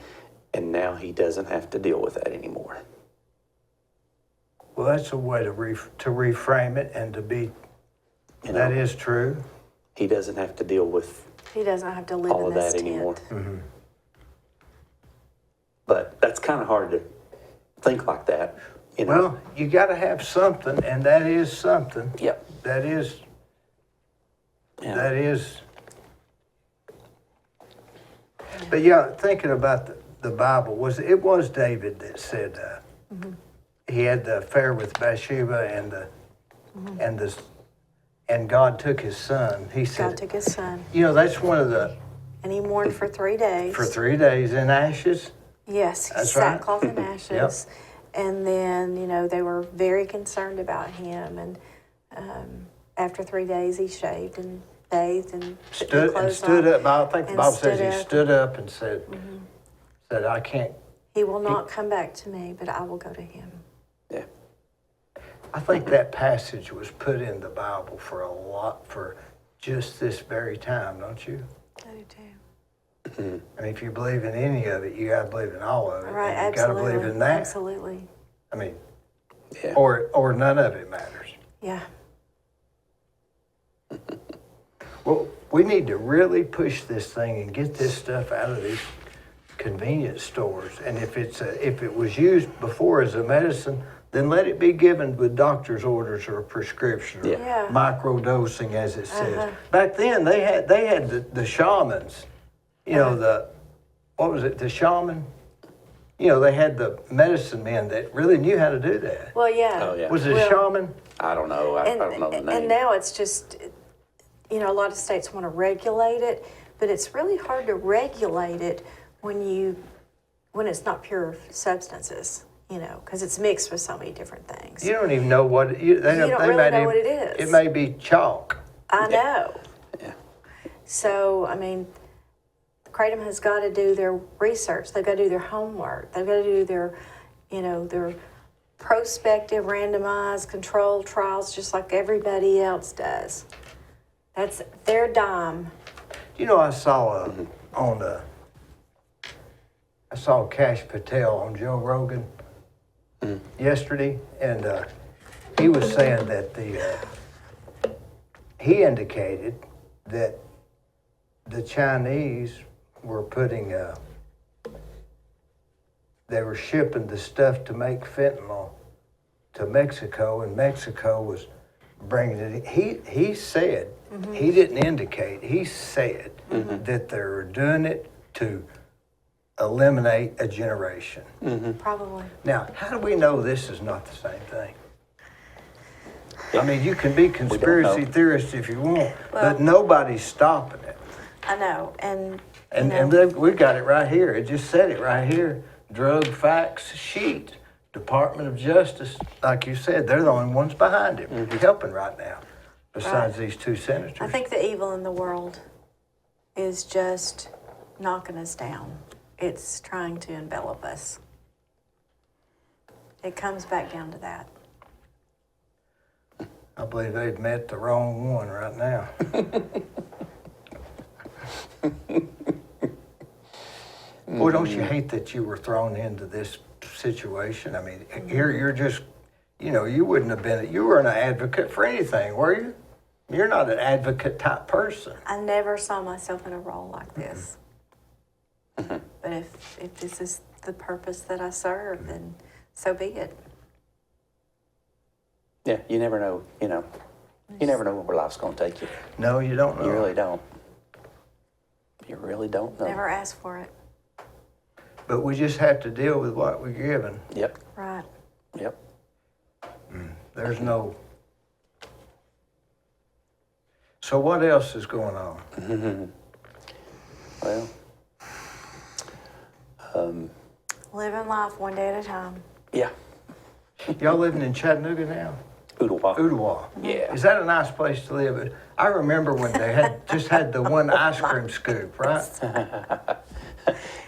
And now he doesn't have to deal with that anymore. Well, that's a way to reframe it and to be. You That know, is true. he doesn't have to deal with He doesn't have to live all in of this that tent. anymore. But that's kind of hard to think like that, you know. Well, you got to have something, and that is something. Yep. That is. Yeah. That is. But yeah, thinking about the Bible, it was David that said he had the affair with Bathsheba and God took his son. He said, God took his son, you know, that's one of the and he mourned for 3 days. for 3 days in ashes. Yes, That's right. sackcloth and ashes. And then, you know, they were very concerned about him. And after 3 days, he shaved and bathed and put new clothes Stood on. up. I think the and Bible says stood he up. stood up and said, I can't. He will not come back to me, but I will go to him. Yeah. I think that passage was put in the Bible for just this very time, don't you? I do too. I mean, if you believe in any of it, you got to believe in all of it. Right, and you got to absolutely. believe in that. Absolutely. I mean, Yeah. or none of it matters. Yeah. Well, we need to really push this thing and get this stuff out of these convenience stores. And if it was used before as a medicine, then let it be given with doctor's orders or a prescription, or Yeah. microdosing, as it says. Back then, they had the shamans. You know, what was it? The shaman. You know, they had the medicine men that really knew how to do that. Well, yeah. Oh, yeah. Was it a Well, shaman? I don't know. I don't know the name. And now it's just, you know, a lot of states want to regulate it, but it's really hard to regulate it when it's not pure substances, you know, because it's mixed with so many different things. You don't even know what they don't really might know even- what it is. It may be chalk. I know. Yeah. So, I mean, Kratom has got to do their research. They've got to do their homework. They've got to do their, you know, their prospective, randomized, controlled trials, just like everybody else does. That's their dime. You know, I saw I saw Cash Patel on Joe Rogan yesterday, and he was saying that he indicated that the Chinese were they were shipping the stuff to make fentanyl to Mexico, and Mexico was bringing it. He said, he didn't indicate, he said that they were doing it to eliminate a generation. Probably. Now, how do we know this is not the same thing? I mean, you can be conspiracy know. theorists if you want, Well- but nobody's stopping it. I know. And, And, you know, we got it right here. It just said it right here. Drug facts sheet. Department of Justice, like you said, they're the only ones behind it, helping right now, besides these two senators. I think the evil in the world is just knocking us down. It's trying to envelop us. It comes back down to that. I believe they've met the wrong one right now. Boy, don't you hate that you were thrown into this situation? I mean, here you're just, you know, you wouldn't have been, you weren't an advocate for anything, were you? You're not an advocate type person. I never saw myself in a role like this. But if this is the purpose that I serve, then so be it. Yeah, you never know, you never know where life's going to take you. No, you don't know. You really don't. You really don't know. Never ask for it. But we just have to deal with what we're given. Yep, Right. yep. There's no. So what else is going on? Well, Living life one day at a time. yeah. Y'all living in Chattanooga now? Ooltewah. Ooltewah. Yeah. Is that a nice place to live? I remember when they had the one ice cream scoop, right?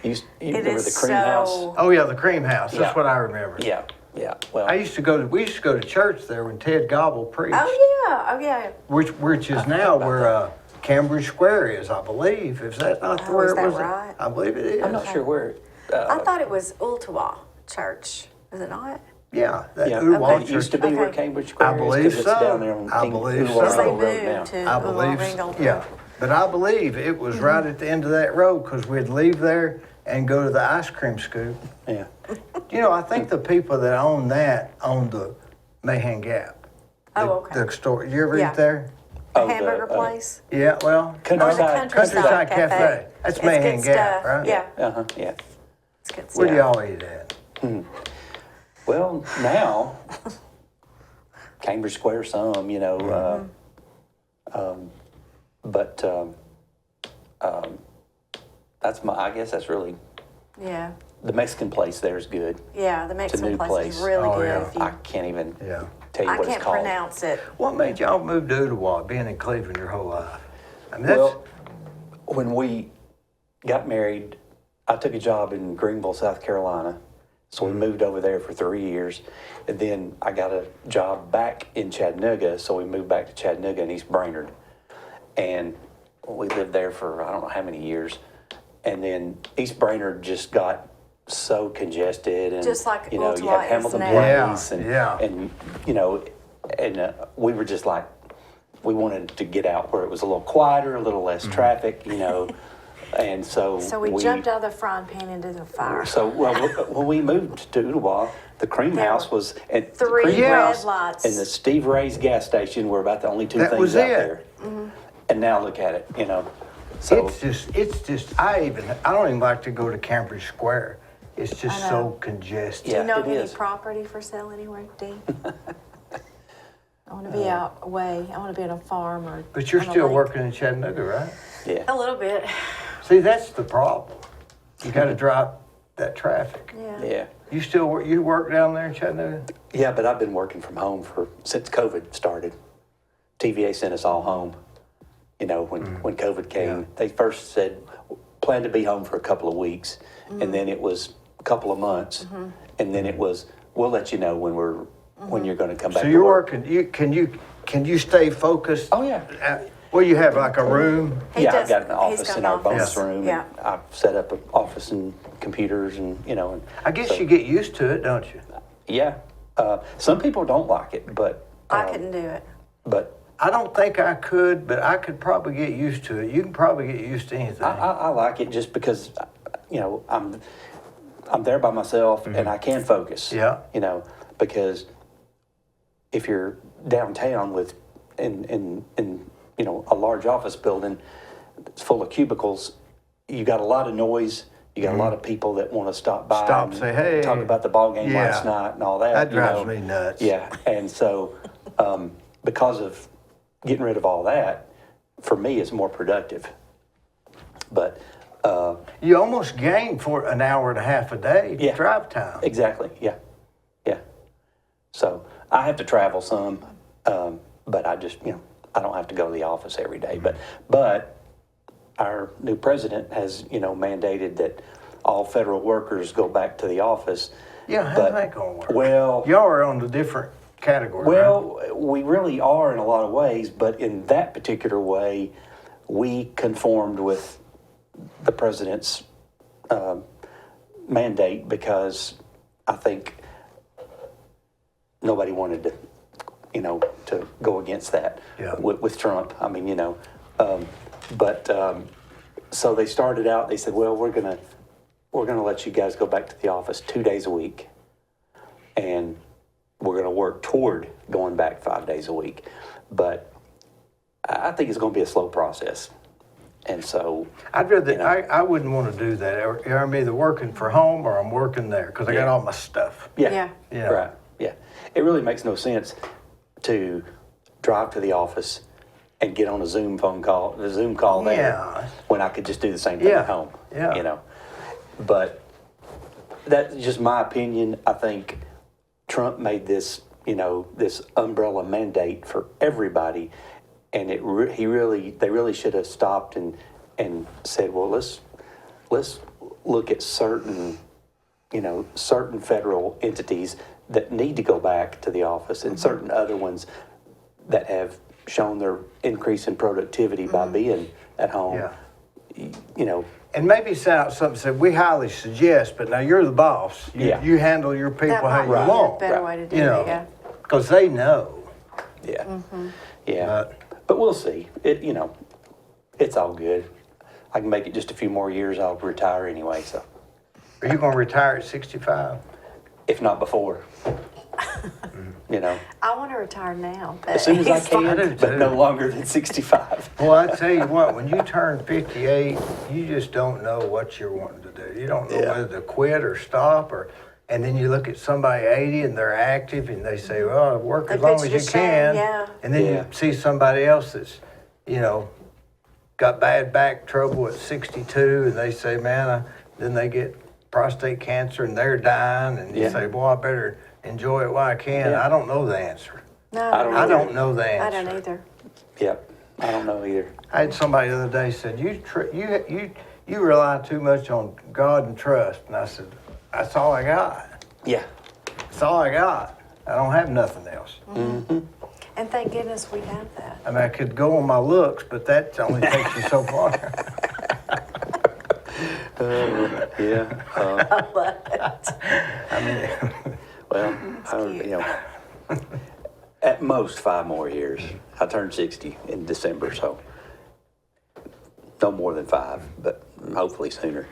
You It remember is the cream house? so. Oh yeah, the cream house. That's Yeah. what I remember. Yeah, yeah. Well, We used to go to church there when Ted Gobble preached, Oh yeah. which is now where Cambridge Square is, I believe. Is that not Oh, where is it that was? right? I believe it is. I'm not sure where. I thought it was Ooltewah Church. Is it not? Yeah, that Yeah, Ooltewah it used to church. be where Okay. Cambridge Square I believe is, 'cause it's so. down there on I King- believe Ooltewah so. Because they Road moved now. to I believe, Ringgold. yeah. But I believe it was right at the end of that road because we'd leave there and go to the ice cream scoop. Yeah. I think the people that own that own the Mahan Gap. Oh, The- okay. The store. You ever Yeah. eat there? The Oh, the, hamburger place? Yeah, well, Countryside- Countryside Cafe. That's It's Mahan good Gap, stuff. right? Yeah, Uh-huh, yeah. it's good Where do stuff. y'all eat at? Well, now, Cambridge Square some, but I guess that's really, Yeah, the Mexican place there is good. yeah. The Mexican new place place. is really Oh, good. yeah. If you, I can't even Yeah. tell you I what it's can't called. pronounce it. What made y'all move to Ooltewah, being in Cleveland your whole life? I mean, that's, Well, when we got married, I took a job in Greenville, South Carolina. So we moved over there for 3 years. And then I got a job back in Chattanooga. So we moved back to Chattanooga and East Brainerd. And we lived there for I don't know how many years. And then East Brainerd just got so congested. And, Just like you Ooltewah have is Hamilton now. Place. And, Yeah. and we were just like, we wanted to get out where it was a little quieter, a little less traffic, and so So we jumped out of the frying pan into the fire. So when we moved to Ooltewah, the cream There house were was at three the cream red house lights. and the Steve Ray's gas station were about the only two That things was out it. there. Mm-hmm. And now look at it, So it's just, I don't even like to go to Cambridge Square. It's just I so know. congested. Do you Yeah, know it of any is. property for sale anywhere, Dean? I want to be out away. I want to be on a farm or. But you're on a still lake. working in Chattanooga, right? yeah, A little bit. See, that's the problem. You got to drop that traffic. Yeah. yeah, You work down there in Chattanooga? yeah. But I've been working from home since COVID started. TVA sent us all home. When COVID came, Yeah. they first said plan to be home for a couple of weeks, Mm-hmm. and then it was a couple of months, and then it was we'll let you know when you're going to come back. So to you're work. working, can you stay focused? Oh yeah. Well, you have like a room? He Yeah, does- I've got an he's office got in an our bonus office. room. Yeah. And I've set up an office and computers and, and I guess so- you get used to it, don't you? Yeah. Some people don't like it, but. I couldn't do it. But I don't think I could, but I could probably get used to it. You can probably get used to anything. I like it just because, I'm there by myself and I can focus. Yeah. Because if you're downtown in a large office building, it's full of cubicles, you got a lot of noise. You got a lot of people that want to stop by Stop, and say, "Hey." talk about the ball game Yeah. last night and all that. That drives me nuts. Yeah, and so because of getting rid of all that, for me, it's more productive. But You almost gain for an hour and a half a day Yeah. drive time. exactly, yeah. So I have to travel some, but I just I don't have to go to the office every day. But our new president has mandated that all federal workers go back to the office. Yeah, how's But- that going to work? Well, Y'all are on the different category, right? Well, we really are in a lot of ways, but in that particular way, we conformed with the president's mandate because I think nobody wanted to go against that Yeah. with Trump. I mean, so they started out. They said, "Well, we're gonna let you guys go back to the office 2 days a week." and we're going to work toward going back 5 days a week. But I think it's going to be a slow process. And so, I'd rather, you know. I wouldn't want to do that. I'm either working for home or I'm working there because I got Yeah. all my stuff. Yeah. Yeah. Right. Yeah. It really makes no sense to drive to the office and get on a Zoom call there Yeah. when I could just do the same thing Yeah. at home. Yeah. You know. But that's just my opinion. I think Trump made this, this umbrella mandate for everybody, and they really should have stopped and said, well, let's look at certain federal entities that need to go back to the office, and certain other ones that have shown their increase in productivity by being at home. Yeah. And maybe send out something that said, we highly suggest, but now you're the boss. You handle your people That how might you be a want. better way to do You it, know, yeah. because they know. Yeah. Yeah. But we'll see. It's all good. I can make it just a few more years. I'll retire anyway. So, Are you going to retire at 65? if not before, I want to retire now. But as soon as I it's like- I do can, but too. no longer than 65. Well, I tell you what, when you turn 58, you just don't know what you're wanting to do. You don't know Yeah. whether to quit or stop, and then you look at somebody 80 and they're active and they say, well, work They as long put as you you to can. shame, yeah. And then Yeah. you see somebody else that's, got bad back trouble at 62 and they say, man, then they get prostate cancer and they're dying. And you Yeah. say, boy, I better enjoy it while I can. Yeah. I don't know the answer. No, I don't know the answer. I don't either. Yep. I don't know either. I had somebody the other day said, you rely too much on God and trust. And I said, that's all I got. Yeah. That's all I got. I don't have nothing else. And thank goodness we have that. I mean, I could go on my looks, but that only takes you so far. Yeah. I mean, Well, cute. At most 5 more years. I turned 60 in December, so no more than 5, but hopefully sooner.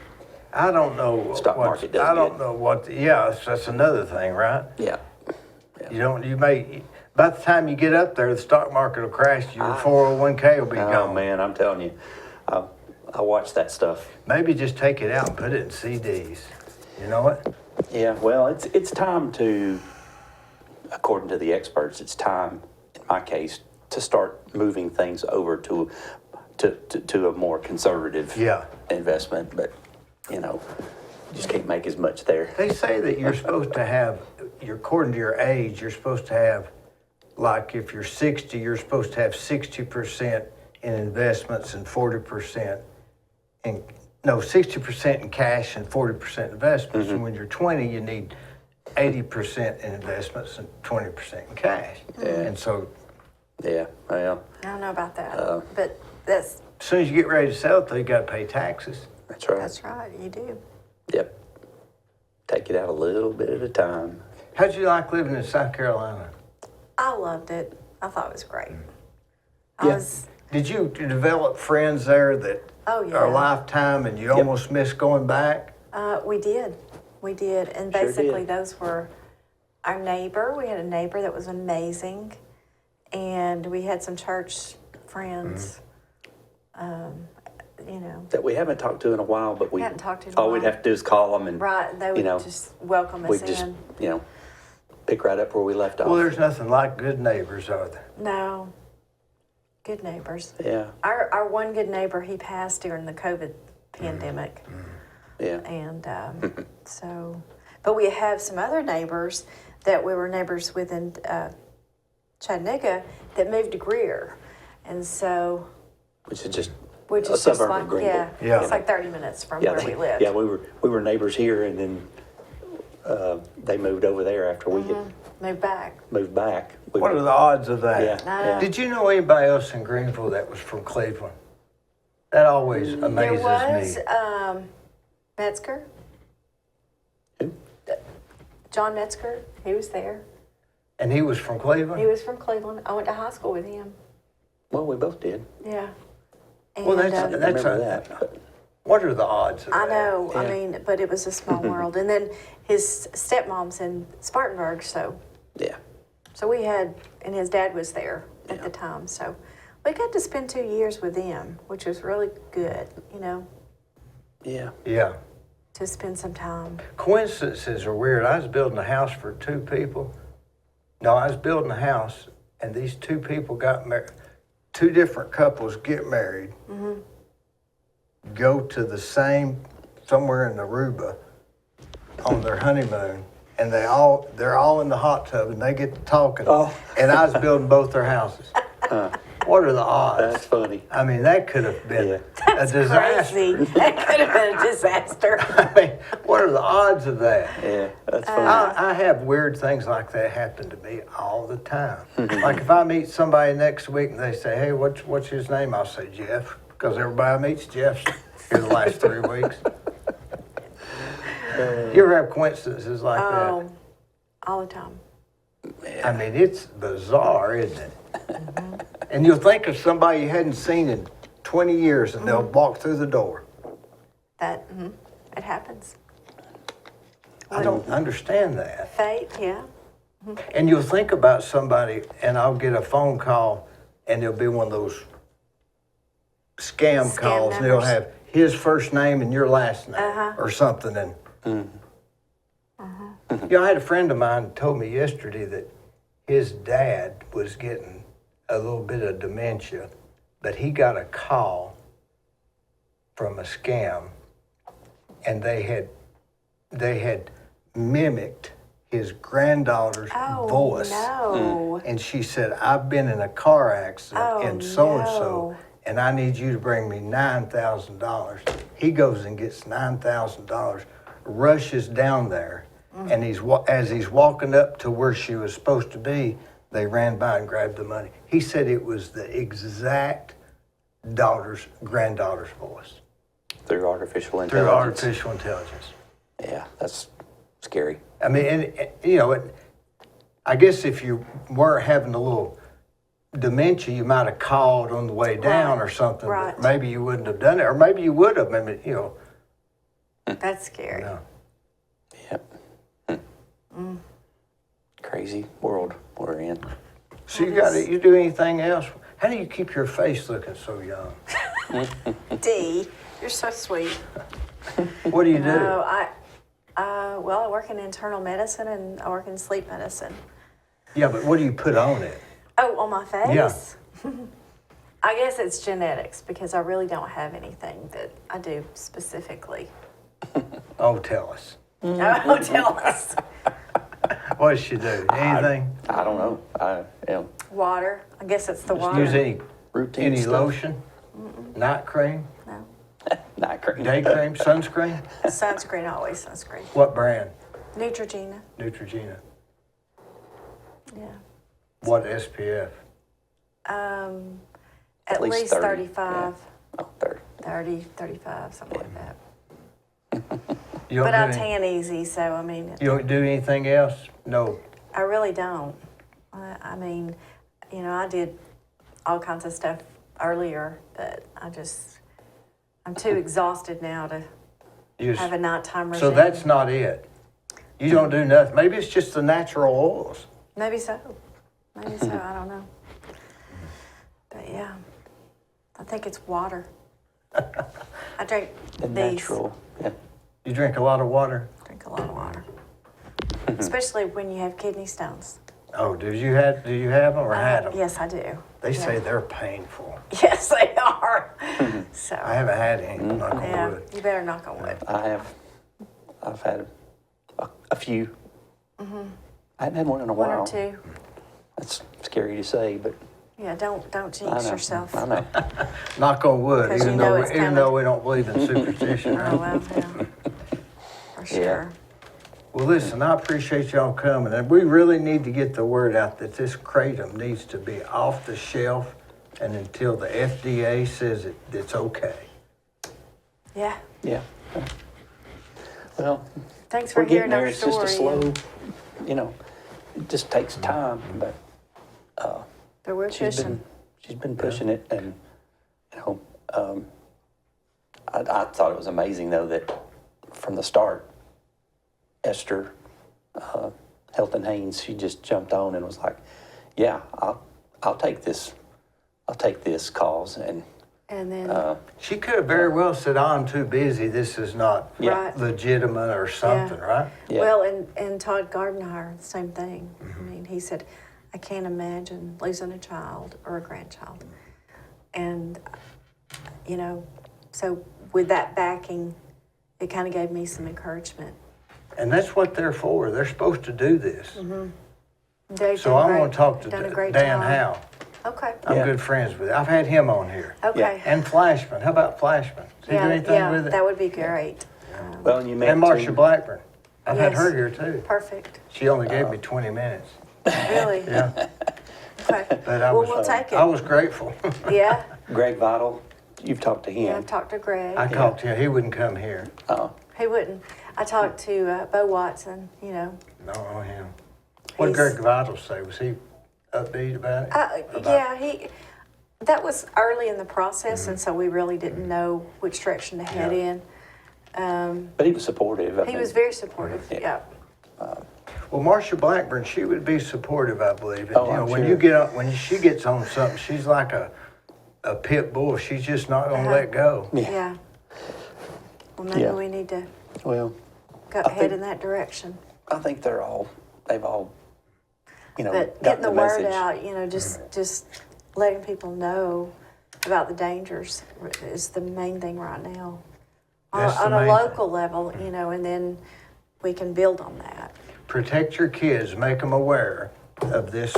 I don't know. Stock market does I don't good. know what. That's another thing, right? Yeah. You may. By the time you get up there, the stock market will crash. Your 401k will be Oh gone. man, I'm telling you, I watch that stuff. Maybe just take it out and put it in CDs. You know what? Yeah, well, it's time to, according to the experts, it's time, in my case, to start moving things over to a more conservative investment. But you just can't make as much there. They say that you're supposed to have, according to your age, you're supposed to have, like if you're 60, you're supposed to have 60% in investments and 40% in, 60% in cash and 40% investments. And when you're 20, you need 80% in investments and 20% in cash. And so Yeah, well, I don't know about that. But that's as soon as you get ready to sell it, though, you got to pay taxes. that's right. that's right, you do. Yep. Take it out a little bit at a time. How'd you like living in South Carolina? I loved it. I thought it was great. Yeah. Did you develop friends there that Oh, yeah. are a lifetime and you almost miss going back? We did. And Sure basically did. those were our neighbor. We had a neighbor that was amazing. And we had some church friends. That we haven't talked to in a while, but we Hadn't talked to in a all we'd while. have to do is call them and Right, they would just welcome us we'd just in. pick right up where we left off. Well, there's nothing like good neighbors, are there? No. Good neighbors. Yeah, Our one good neighbor, he passed during the COVID pandemic. yeah. And but we have some other neighbors that we were neighbors with in Chattanooga that moved to Greer. And so, Which is just which a is just suburb like, of Greenville. Yeah. it's like 30 minutes from Yeah, where we lived. yeah, we were neighbors here, and then they moved over there after we had Moved back. moved back. We What were- are the odds of that? Yeah, yeah. Did you know anybody else in Greenville that was from Cleveland? That always amazes There was me. Metzger, Who? John Metzger. He was there. And he was from Cleveland? He was from Cleveland. I went to high school with him. Well, we both did. Yeah. And, Well, I that's remember that. But What are the odds of I that? know, I Yeah. mean, but it was a small world. And then his stepmom's in Spartanburg, so Yeah. we had, and his dad was there at Yeah. the time, so we got to spend 2 years with them, which was really good, you know, Yeah. Yeah. to spend some time. Coincidences are weird. I was building a house for two people. No, I was building a house, and these two people got married. Two different couples get married, go to the same, somewhere in Aruba, on their honeymoon, and they're all in the hot tub, and they get to talking. Oh. And I was building both their houses. What are the odds? That's funny. I mean, that could have been Yeah. a disaster. Crazy. That could have been a disaster. I mean, what are the odds of that? Yeah, that's funny. I have weird things like that happen to me all the time. Like if I meet somebody next week and they say, "Hey, what's his name?" I'll say Jeff, because everybody meets Jeff here the last 3 weeks. You ever have coincidences like Oh, all the time. that? I mean, it's bizarre, isn't it? And you'll think of somebody you hadn't seen in 20 years, and they'll walk through the door. It happens. I don't understand that. Fate, yeah. And you'll think about somebody, and I'll get a phone call, and it'll be one of those scam Scam calls, and they'll numbers. have his first name and your last name or something. And you know, I had a friend of mine told me yesterday that his dad was getting a little bit of dementia, but he got a call from a scam, and they had mimicked his granddaughter's Oh, voice. no. And she said, "I've been in a car accident Oh, and so-and-so, no. and I need you to bring me $9,000. He goes and gets $9,000, rushes down there, and as he's walking up to where she was supposed to be, they ran by and grabbed the money. He said it was the exact granddaughter's voice Through artificial through intelligence. artificial intelligence. Yeah, that's scary. I mean, and you know, I guess if you weren't having a little dementia, you might have called on the way down Right, or something. right. But maybe you wouldn't have done it, or maybe you would have. I mean, you know. That's scary. No. Yep. Crazy world we're in. So you do anything else? How do you keep your face looking so young? Dee, you're so sweet. What do you do? No, well, I work in internal medicine and I work in sleep medicine. Yeah, but what do you put on it? Oh, on my face? Yeah. I guess it's genetics because I really don't have anything that I do specifically. Oh, tell us. Oh, tell us. What does she do? Anything? I don't know. I am Water. I guess it's the Just water. use any routine stuff. lotion? Night cream? No. Not crazy. Day cream? Sunscreen? Sunscreen, always sunscreen. What brand? Neutrogena. Neutrogena. Yeah. What SPF? At least 35. Yeah. Oh, 30. 30, 35, something like that. You don't But do I any- tan easy, so I mean, You don't do anything else? No. I really don't. I mean, you know, I did all kinds of stuff earlier, but I'm too exhausted now to You just- have a nighttime regime. So that's not it. You don't do nothing. Maybe it's just the natural oils. Maybe so. Maybe so. I don't know. But yeah, I think it's water. I drink The these. natural. Yeah. You drink a lot of water. Drink a lot of water, especially when you have kidney stones. Oh, do you have them or had them? Yes, I do. They Yeah. say they're painful. Yes, they are. So I haven't had any. Knock on yeah, wood. you better knock on wood. I've had a few. I haven't had one in a One while. or two. That's scary to say, but Yeah, don't I jinx know. yourself. I know. Knock on wood, 'Cause even you know though it's even coming. though we don't believe in superstition. Oh well, yeah. For sure. Well, listen, I appreciate y'all coming, and we really need to get the word out that this Kratom needs to be off the shelf, and until the FDA says it's okay. Yeah. Yeah. Well, Thanks for we're getting hearing there. our It's story. just a slow, it just takes time, but But we're pushing. she's been pushing it, and I thought it was amazing, though, that from the start, Esther Helton Haynes, she just jumped on and was like, yeah, I'll take this. I'll take this cause. And then She could have very well said, I'm too busy, this is not Right. legitimate or something, right? Yeah. well, and Todd Gardenhire, same thing. I mean, he said, I can't imagine losing a child or a grandchild. And, you know, so with that backing, it kind of gave me some encouragement. And that's what they're for. They're supposed to do this. They've So done I'm great- going to talk to done a great Dan job. Howe. Okay. I'm Yeah. good friends with him. I've had him on here. Okay. And Flashman. How about Flashman? Does he do anything with it? that would be great. well, and you met And Marcia too- Blackburn. I've had Yes. her here too. Perfect. She only gave me 20 minutes. Really? Yeah. Okay. But I Well, was, we'll take it. I was grateful. Yeah. Greg Vital, you've talked to him. Yeah, I've talked to Greg. I talked to him. He wouldn't come here. Oh, He wouldn't. I talked to Bo Watson, you know. No, no, him. What did He's- Greg Vital say? Was he upbeat about it? Yeah, that was early in the process, and so we really didn't know which direction to head Yeah. in. but he was supportive. I He mean, was very supportive, Yeah. yeah. Well, Marcia Blackburn, she would be supportive, I believe. And, Oh, you know, I'm when sure. you get on, when she gets on something, she's like a pit bull. She's just not going to let go. Yeah. Well, maybe Yeah. we need to Well, go I head think- in that direction. I think they've all, you know, But gotten getting the word message. out, you know, just letting people know about the dangers is the main thing right now. That's the On a main local level, you know, and then we can build on that. Protect your kids. Make them aware of this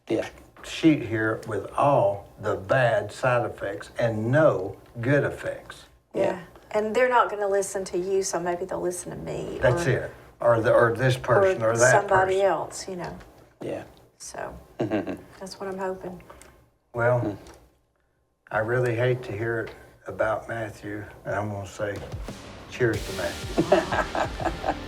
Yeah, sheet here with all the bad side effects and no good effects. Yeah. And they're not going to listen to you, so maybe they'll listen to me. That's it. Or this person or that somebody person. else, you know. yeah. So that's what I'm hoping. Well, I really hate to hear it about Matthew, and I'm going to say cheers to Matthew.